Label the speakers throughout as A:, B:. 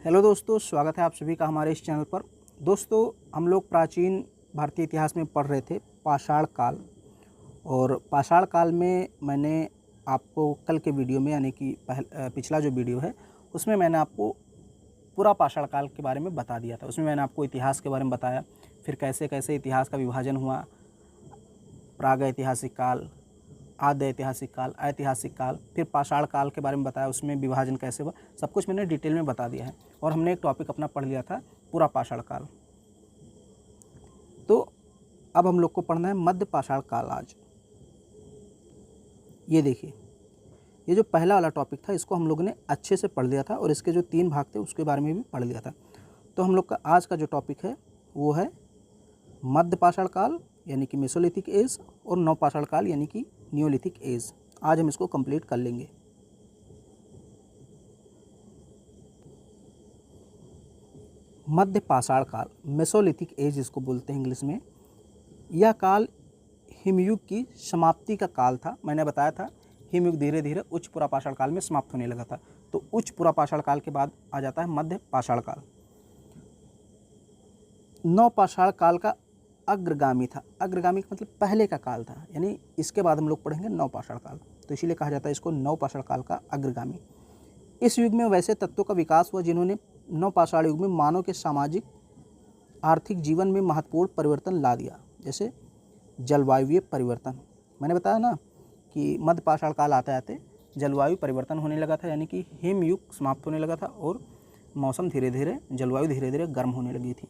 A: Hello दोस्तों, स्वागत है आप सभी का हमारे इस चैनल पर। दोस्तों, हम लोग प्राचीन भारतीय इतिहास में पढ़ रहे थे पाषाण काल। और पाषाण काल में मैंने आपको कल के वीडियो में यानी कि पिछला जो वीडियो है उसमें मैंने आपको पूरा पाषाण काल के बारे में बता दिया था। उसमें मैंने आपको इतिहास के बारे में बताया, फिर कैसे कैसे इतिहास का विभाजन हुआ, प्रागैतिहासिक काल, आद्य ऐतिहासिक काल, ऐतिहासिक काल, फिर पाषाण काल के बारे में बताया, उसमें विभाजन कैसे हुआ, सब कुछ मैंने डिटेल में बता दिया है। और हमने एक टॉपिक अपना पढ़ लिया था पूरा पाषाण काल। तो अब हम लोग को पढ़ना है मध्य पाषाण काल। आज ये देखिए, ये जो पहला वाला टॉपिक था इसको हम लोगों ने अच्छे से पढ़ लिया था और इसके जो 3 भाग थे उसके बारे में भी पढ़ लिया था। तो हम लोग का आज का जो टॉपिक है वो है मध्य पाषाण काल यानी कि मेसोलिथिक एज और नवपाषाण काल यानी कि नियोलिथिक एज। आज हम इसको कंप्लीट कर लेंगे। मध्य पाषाण काल, मेसोलिथिक एज इसको बोलते हैं इंग्लिश में। यह काल हिमयुग की समाप्ति का काल था। मैंने बताया था हिमयुग धीरे धीरे उच्च पुरा पाषाण काल में समाप्त होने लगा था। तो उच्च पुरा पाषाण काल के बाद आ जाता है मध्य पाषाण काल। नवपाषाण काल का अग्रगामी था। अग्रगामी का मतलब पहले का काल था, यानी इसके बाद हम लोग पढ़ेंगे नवपाषाण काल। तो इसीलिए कहा जाता है इसको नवपाषाण काल का अग्रगामी। इस युग में वैसे तत्वों का विकास हुआ जिन्होंने नवपाषाण युग में मानव के सामाजिक आर्थिक जीवन में महत्वपूर्ण परिवर्तन ला दिया। जैसे जलवायुवीय परिवर्तन, मैंने बताया ना कि मध्य पाषाण काल आते आते जलवायु परिवर्तन होने लगा था, यानी कि हिमयुग समाप्त होने लगा था और मौसम धीरे धीरे, जलवायु धीरे धीरे गर्म होने लगी थी।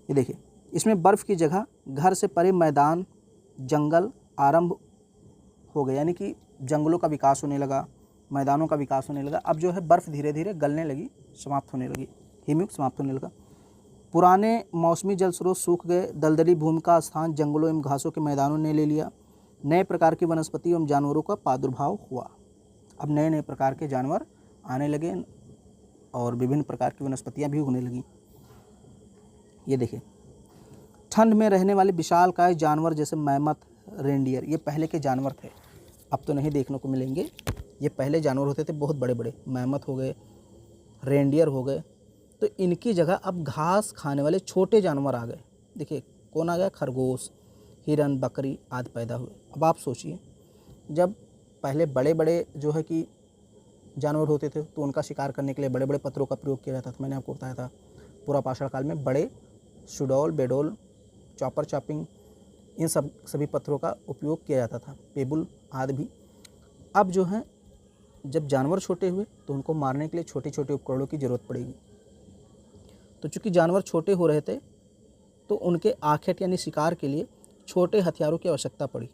A: ये देखिए, इसमें बर्फ़ की जगह घर से परे मैदान, जंगल आरंभ हो गए, यानी कि जंगलों का विकास होने लगा, मैदानों का विकास होने लगा। अब जो है बर्फ़ धीरे धीरे गलने लगी, समाप्त होने लगी, हिमयुग समाप्त होने लगा। पुराने मौसमी जल स्रोत सूख गए, दलदली भूमि का स्थान जंगलों एवं घासों के मैदानों ने ले लिया। नए प्रकार की वनस्पति एवं जानवरों का प्रादुर्भाव हुआ। अब नए नए प्रकार के जानवर आने लगे और विभिन्न प्रकार की वनस्पतियाँ भी उगने लगीं। ये देखिए, ठंड में रहने वाले विशालकाय जानवर जैसे मैमथ, रेंडियर, ये पहले के जानवर थे, अब तो नहीं देखने को मिलेंगे। ये पहले जानवर होते थे बहुत बड़े बड़े, मैमथ हो गए, रेंडियर हो गए। तो इनकी जगह अब घास खाने वाले छोटे जानवर आ गए। देखिए कौन आ गया, खरगोश, हिरन, बकरी आदि पैदा हुए। अब आप सोचिए, जब पहले बड़े बड़े जो है कि जानवर होते थे तो उनका शिकार करने के लिए बड़े बड़े पत्थरों का प्रयोग किया जाता था। मैंने आपको बताया था पूरा पाषाण काल में बड़े सुडौल, बेडोल, चॉपर, चॉपिंग, इन सभी पत्थरों का उपयोग किया जाता था, पेबुल आदि भी। अब जो है जब जानवर छोटे हुए तो उनको मारने के लिए छोटे छोटे उपकरणों की ज़रूरत पड़ेगी। तो चूंकि जानवर छोटे हो रहे थे तो उनके आखेट यानी शिकार के लिए छोटे हथियारों की आवश्यकता पड़ी।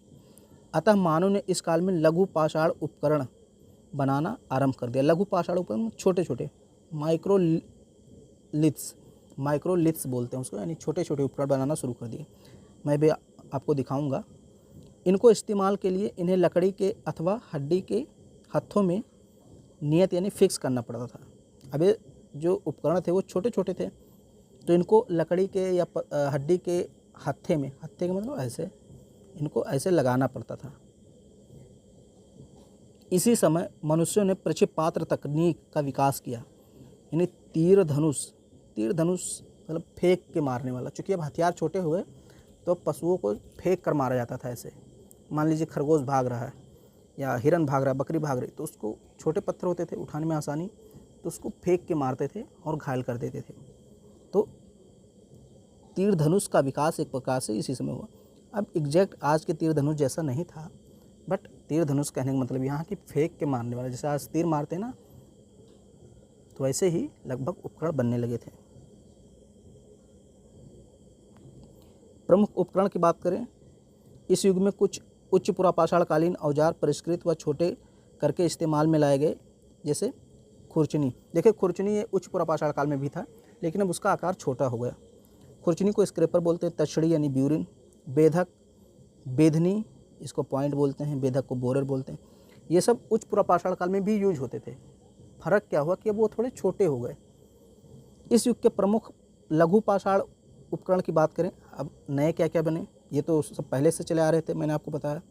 A: अतः मानव ने इस काल में लघु पाषाण उपकरण बनाना आरंभ कर दिया। लघु पाषाण उपकरण छोटे छोटे, माइक्रोलिथ्स बोलते हैं उसको, यानी छोटे छोटे उपकरण बनाना शुरू कर दिए। मैं भी आपको दिखाऊंगा। इनको इस्तेमाल के लिए इन्हें लकड़ी के अथवा हड्डी के हत्थों में नियत यानी फिक्स करना पड़ता था। अब ये जो उपकरण थे वो छोटे छोटे थे, तो इनको लकड़ी के या हड्डी के हत्थे में, हत्थे का मतलब ऐसे, इनको ऐसे लगाना पड़ता था। इसी समय मनुष्यों ने प्रक्षेपास्त्र तकनीक का विकास किया, यानी तीर धनुष मतलब फेंक के मारने वाला। चूँकि अब हथियार छोटे हुए तो पशुओं को फेंक कर मारा जाता था। ऐसे मान लीजिए खरगोश भाग रहा है या हिरन भाग रहा है, बकरी भाग रही, तो उसको छोटे पत्थर होते थे उठाने में आसानी, तो उसको फेंक के मारते थे और घायल कर देते थे। तो तीर धनुष का विकास एक प्रकार से इसी समय हुआ। अब एग्जैक्ट आज के तीर धनुष जैसा नहीं था, बट तीर धनुष कहने का मतलब यहाँ की फेंक के मारने वाला, जैसे आज तीर मारते ना, तो ऐसे ही लगभग उपकरण बनने लगे थे। प्रमुख उपकरण की बात करें, इस युग में कुछ उच्च पुरापाषाणकालीन औजार परिष्कृत व छोटे करके इस्तेमाल में लाए गए, जैसे खुरचनी। देखिए खुरचनी ये उच्च पुरापाषाण काल में भी था, लेकिन अब उसका आकार छोटा हो गया। खुरचनी को स्क्रैपर बोलते हैं, तछड़ी यानी ब्यूरिन, बेधक, बेधनी, इसको पॉइंट बोलते हैं, बेधक को बोरर बोलते हैं। ये सब उच्च पुरापाषाण काल में भी यूज होते थे। फर्क क्या हुआ कि अब वो थोड़े छोटे हो गए। इस युग के प्रमुख लघु पाषाण उपकरण की बात करें, अब नए क्या क्या बने, ये तो सब पहले से चले आ रहे थे, मैंने आपको बताया।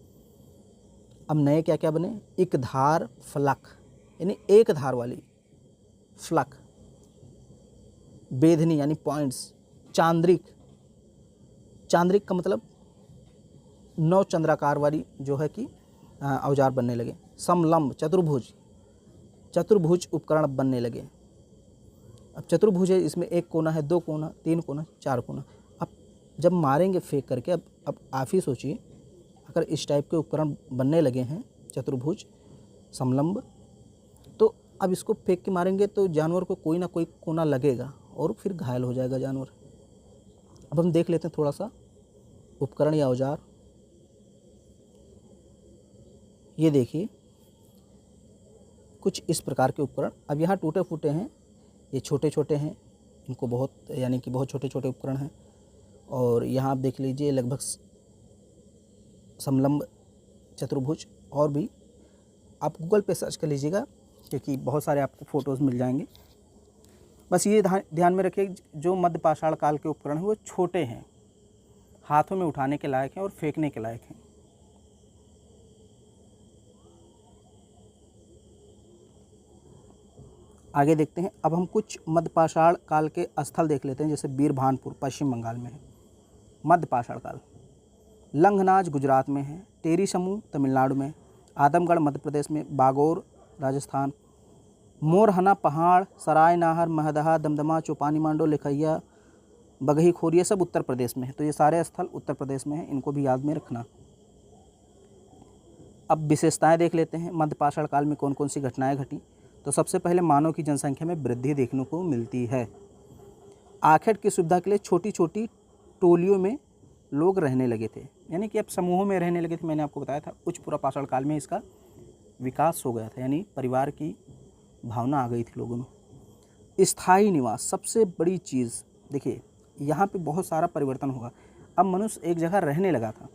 A: अब नए क्या क्या बने, एक धार फलक, यानी एक धार वाली फ्लक, बेधनी यानी पॉइंट्स, चांद्रिक, चांद्रिक का मतलब 9 चंद्राकार वाली जो है कि औजार बनने लगे। समलंब, चतुर्भुज, चतुर्भुज उपकरण बनने लगे। अब चतुर्भुज है, इसमें 1 कोना है, 2 कोना, 3 कोना, 4 कोना। अब जब मारेंगे फेंक करके, अब आप ही सोचिए, अगर इस टाइप के उपकरण बनने लगे हैं चतुर्भुज, समलंब, तो अब इसको फेंक के मारेंगे तो जानवर को कोई ना कोई कोना लगेगा और फिर घायल हो जाएगा जानवर। अब हम देख लेते हैं थोड़ा सा उपकरण या औजार। ये देखिए कुछ इस प्रकार के उपकरण। अब यहाँ टूटे फूटे हैं, ये छोटे छोटे हैं, इनको बहुत यानी कि बहुत छोटे छोटे उपकरण हैं। और यहाँ आप देख लीजिए लगभग समलंब, चतुर्भुज, और भी आप गूगल पे सर्च कर लीजिएगा क्योंकि बहुत सारे आपको फ़ोटोज़ मिल जाएंगे। बस ये ध्यान में रखिए, जो मध्य पाषाण काल के उपकरण हैं वो छोटे हैं, हाथों में उठाने के लायक हैं और फेंकने के लायक हैं। आगे देखते हैं। अब हम कुछ मध्य पाषाण काल के स्थल देख लेते हैं, जैसे बीरभानपुर पश्चिम बंगाल में है मध्य पाषाण काल, लंघनाज गुजरात में है, टेरी समूह तमिलनाडु में, आदमगढ़ मध्य प्रदेश में, बागोर राजस्थान, मोरहना पहाड़, सराय नाहर, महदहा, दमदमा, चौपानी मांडो, लिखैया, बगही खोर, ये सब उत्तर प्रदेश में है। तो ये सारे स्थल उत्तर प्रदेश में हैं, इनको भी याद में रखना। अब विशेषताएं देख लेते हैं, मध्य पाषाण काल में कौन कौन सी घटनाएं घटी। तो सबसे पहले मानव की जनसंख्या में वृद्धि देखने को मिलती है। आखेट की सुविधा के लिए छोटी छोटी टोलियों में लोग रहने लगे थे, यानी कि अब समूहों में रहने लगे थे। मैंने आपको बताया था उच्च पुरापाषाण काल में इसका विकास हो गया था, यानी परिवार की भावना आ गई थी लोगों में। स्थायी निवास, सबसे बड़ी चीज़ देखिए, यहाँ पे बहुत सारा परिवर्तन होगा। अब मनुष्य एक जगह रहने लगा था,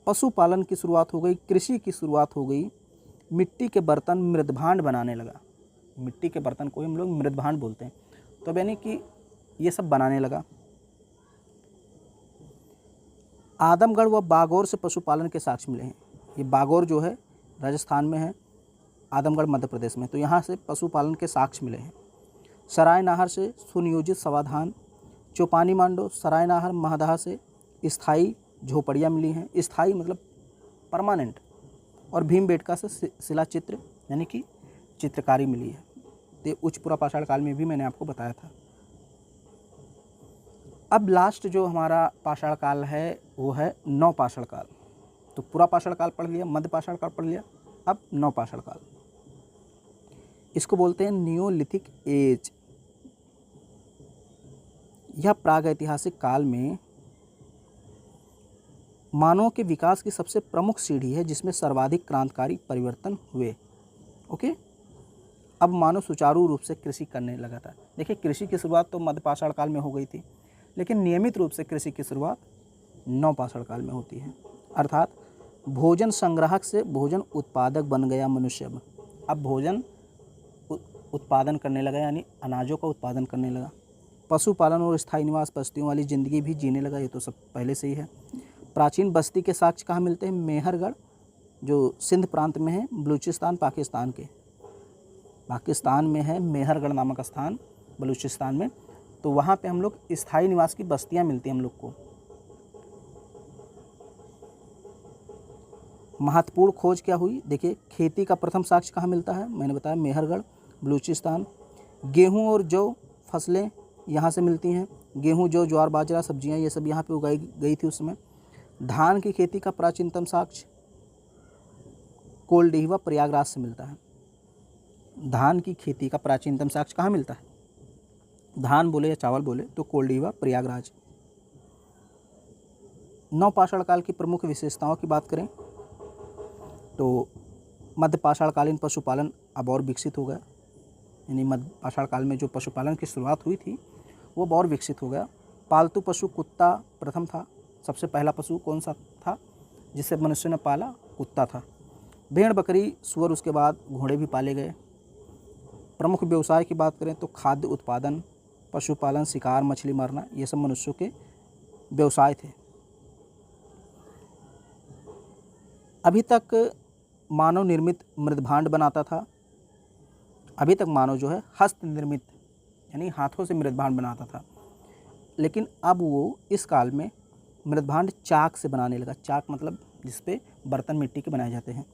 A: पशुपालन की शुरुआत हो गई, कृषि की शुरुआत हो गई, मिट्टी के बर्तन मृदभांड बनाने लगा। मिट्टी के बर्तन को हम लोग मृदभांड बोलते हैं। तो यानी कि ये सब बनाने लगा। आदमगढ़ व बागौर से पशुपालन के साक्ष्य मिले हैं। ये बागौर जो है राजस्थान में है, आदमगढ़ मध्य प्रदेश में, तो यहाँ से पशुपालन के साक्ष्य मिले हैं। सराय नाहर से सुनियोजित समाधान, चौपानी मांडो, सराय नाहर, महदहा से स्थायी झोपड़ियाँ मिली हैं। स्थायी मतलब परमानेंट। और भीमबेटका से शिला चित्र यानी कि चित्रकारी मिली है। तो उच्च पुरापाषाण काल में भी मैंने आपको बताया था। अब लास्ट जो हमारा पाषाण काल है वो है नवपाषाण काल। तो पुरापाषाण काल पढ़ लिया, मध्य पाषाण काल पढ़ लिया, अब नवपाषाण काल। इसको बोलते हैं नियोलिथिक एज। यह प्रागैतिहासिक काल में मानव के विकास की सबसे प्रमुख सीढ़ी है, जिसमें सर्वाधिक क्रांतिकारी परिवर्तन हुए। ओके, अब मानव सुचारू रूप से कृषि करने लगा था। देखिए, कृषि की शुरुआत तो मध्य पाषाण काल में हो गई थी, लेकिन नियमित रूप से कृषि की शुरुआत नवपाषाण काल में होती है। अर्थात भोजन संग्राहक से भोजन उत्पादक बन गया मनुष्य। अब भोजन उत्पादन करने लगा, यानी अनाजों का उत्पादन करने लगा। पशुपालन और स्थायी निवास बस्तियों वाली ज़िंदगी भी जीने लगा। ये तो सब पहले से ही है। प्राचीन बस्ती के साक्ष्य कहाँ मिलते हैं? मेहरगढ़, जो सिंध प्रांत में है, बलूचिस्तान पाकिस्तान के, पाकिस्तान में है मेहरगढ़ नामक स्थान बलूचिस्तान में। तो वहाँ पे हम लोग स्थायी निवास की बस्तियाँ मिलती हैं हम लोग को। महत्वपूर्ण खोज क्या हुई? देखिए, खेती का प्रथम साक्ष्य कहाँ मिलता है? मैंने बताया मेहरगढ़, बलूचिस्तान। गेहूँ और जौ फसलें यहाँ से मिलती हैं। गेहूँ, जौ, ज्वार, बाजरा, सब्जियाँ, ये सब यहाँ पे उगाई गई थी उस समय। धान की खेती का प्राचीनतम साक्ष्य कोलडीहवा प्रयागराज से मिलता है। धान की खेती का प्राचीनतम साक्ष्य कहाँ मिलता है? धान बोले या चावल बोले तो कोलडीहवा प्रयागराज। नवपाषाण काल की प्रमुख विशेषताओं की बात करें तो मध्य पाषाण कालीन पशुपालन अब और विकसित हो गया, यानी मध्य पाषाण काल में जो पशुपालन की शुरुआत हुई थी वो और विकसित हो गया। पालतू पशु कुत्ता प्रथम था। सबसे पहला पशु कौन सा था जिसे मनुष्य ने पाला? कुत्ता था। भेड़, बकरी, सूअर, उसके बाद घोड़े भी पाले गए। प्रमुख व्यवसाय की बात करें तो खाद्य उत्पादन, पशुपालन, शिकार, मछली मारना, ये सब मनुष्यों के व्यवसाय थे। अभी तक मानव निर्मित मृदभांड बनाता था। अभी तक मानव जो है हस्त निर्मित यानी हाथों से मृत भांड बनाता था। लेकिन अब वो इस काल में मृत भांड चाक से बनाने लगा। चाक मतलब जिस पे बर्तन मिट्टी के बनाए जाते हैं,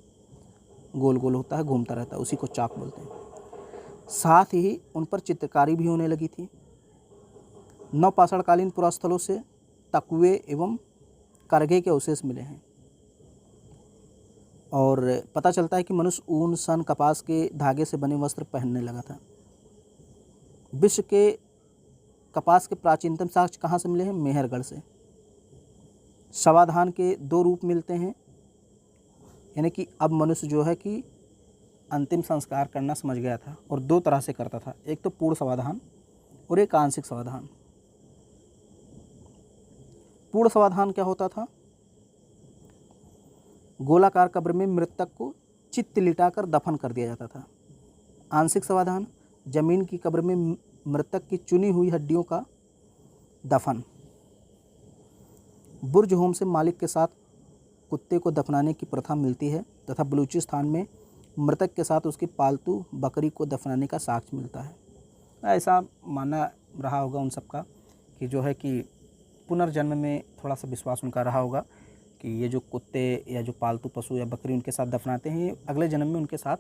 A: गोल गोल होता है, घूमता रहता है, उसी को चाक बोलते हैं। साथ ही उन पर चित्रकारी भी होने लगी थी। नवपाषाणकालीन पुरास्थलों से तकवे एवं करघे के अवशेष मिले हैं और पता चलता है कि मनुष्य ऊन, सन, कपास के धागे से बने वस्त्र पहनने लगा था। विश्व के कपास के प्राचीनतम साक्ष्य कहाँ से मिले हैं? मेहरगढ़ से। शवाधान के 2 रूप मिलते हैं, यानी कि अब मनुष्य जो है कि अंतिम संस्कार करना समझ गया था और 2 तरह से करता था, एक तो पूर्ण शवाधान और एक आंशिक शवाधान। पूर्ण शवाधान क्या होता था? गोलाकार कब्र में मृतक को चित्त लिटाकर दफन कर दिया जाता था। आंशिक शवाधान जमीन की कब्र में मृतक की चुनी हुई हड्डियों का दफन। बुर्ज होम से मालिक के साथ कुत्ते को दफनाने की प्रथा मिलती है तथा बलूचिस्तान में मृतक के साथ उसकी पालतू बकरी को दफनाने का साक्ष्य मिलता है। ऐसा माना रहा होगा उन सबका कि जो है कि पुनर्जन्म में थोड़ा सा विश्वास उनका रहा होगा कि ये जो कुत्ते या जो पालतू पशु या बकरी उनके साथ दफनाते हैं, ये अगले जन्म में उनके साथ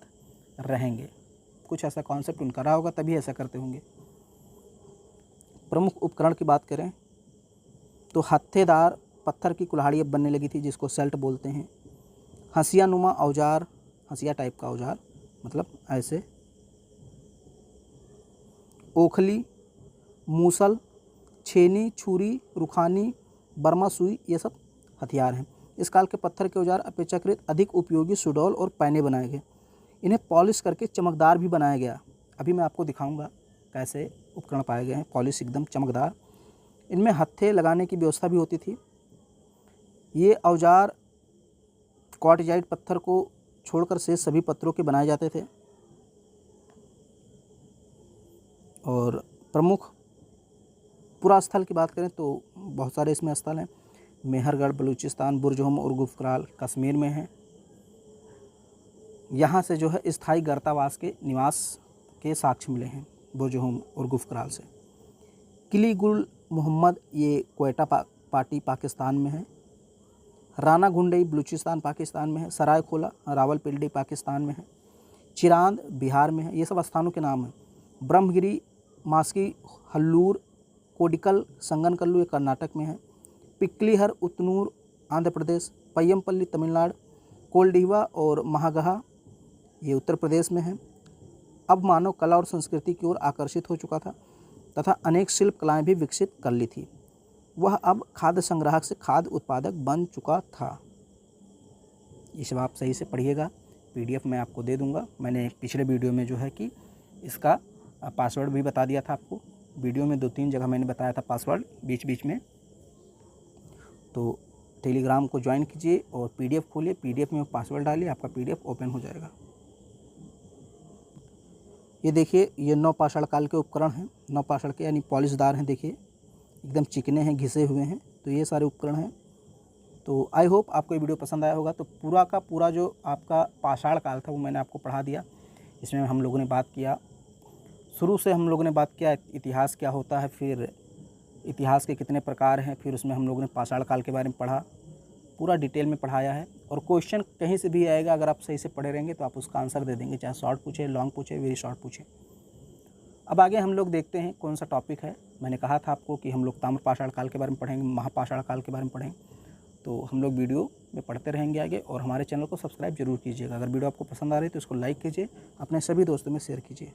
A: रहेंगे। कुछ ऐसा कॉन्सेप्ट उनका रहा होगा, तभी ऐसा करते होंगे। प्रमुख उपकरण की बात करें तो हत्थेदार पत्थर की कुल्हाड़ी अब बनने लगी थी, जिसको सेल्ट बोलते हैं। हंसिया नुमा औजार, हंसिया टाइप का औजार मतलब ऐसे। ओखली, मूसल, छेनी, छुरी, रुखानी, बर्मा सुई, ये सब हथियार हैं। इस काल के पत्थर के औजार अपेक्षाकृत अधिक उपयोगी सुडौल और पैने बनाए गए। इन्हें पॉलिश करके चमकदार भी बनाया गया। अभी मैं आपको दिखाऊंगा कैसे उपकरण पाए गए हैं पॉलिश एकदम चमकदार। इनमें हत्थे लगाने की व्यवस्था भी होती थी। ये औजार क्वार्टजाइट पत्थर को छोड़कर से सभी पत्थरों के बनाए जाते थे। और प्रमुख पुरास्थल की बात करें तो बहुत सारे इसमें स्थल हैं। मेहरगढ़ बलूचिस्तान, बुर्ज होम और गुफक्राल कश्मीर में है। यहाँ से जो है स्थायी गर्तावास के निवास के साक्ष्य मिले हैं बुर्ज होम और गुफक्राल से। किली गुल मोहम्मद ये क्वेटा पार्टी पाकिस्तान में है। राना गुंडई बलूचिस्तान पाकिस्तान में है। सराय खोला रावलपिंडी पाकिस्तान में है। चिरांद बिहार में है। ये सब स्थानों के नाम हैं। ब्रह्मगिरी, मास्की, हल्लूर, कोडिकल, संगनकल्लू ये कर्नाटक में है। पिक्लीहर उतनूर आंध्र प्रदेश, पय्यमपल्ली तमिलनाडु, कोल्डिवा और महागहा ये उत्तर प्रदेश में है। अब मानव कला और संस्कृति की ओर आकर्षित हो चुका था तथा अनेक शिल्प कलाएं भी विकसित कर ली थी। वह अब खाद्य संग्राहक से खाद्य उत्पादक बन चुका था। ये सब आप सही से पढ़िएगा, PDF मैं आपको दे दूंगा। मैंने पिछले वीडियो में जो है कि इसका पासवर्ड भी बता दिया था आपको। वीडियो में 2-3 जगह मैंने बताया था पासवर्ड बीच बीच में। तो टेलीग्राम को ज्वाइन कीजिए और PDF खोलिए, PDF में पासवर्ड डालिए, आपका PDF ओपन हो जाएगा। ये देखिए, ये नवपाषाण काल के उपकरण हैं। नवपाषाण के यानी पॉलिशदार हैं। देखिए एकदम चिकने हैं, घिसे हुए हैं। तो ये सारे उपकरण हैं। तो आई होप आपको ये वीडियो पसंद आया होगा। तो पूरा का पूरा जो आपका पाषाण काल था वो मैंने आपको पढ़ा दिया। इसमें हम लोगों ने बात किया, शुरू से हम लोगों ने बात किया इतिहास क्या होता है, फिर इतिहास के कितने प्रकार हैं, फिर उसमें हम लोगों ने पाषाण काल के बारे में पढ़ा, पूरा डिटेल में पढ़ाया है। और क्वेश्चन कहीं से भी आएगा, अगर आप सही से पढ़े रहेंगे तो आप उसका आंसर दे देंगे, चाहे शॉर्ट पूछे, लॉन्ग पूछे, वेरी शॉर्ट पूछे। अब आगे हम लोग देखते हैं कौन सा टॉपिक है। मैंने कहा था आपको कि हम लोग ताम्रपाषाण काल के बारे में पढ़ेंगे, महापाषाण काल के बारे में पढ़ेंगे। तो हम लोग वीडियो में पढ़ते रहेंगे आगे। और हमारे चैनल को सब्सक्राइब जरूर कीजिएगा। अगर वीडियो आपको पसंद आ रही है तो इसको लाइक कीजिए, अपने सभी दोस्तों में शेयर कीजिए।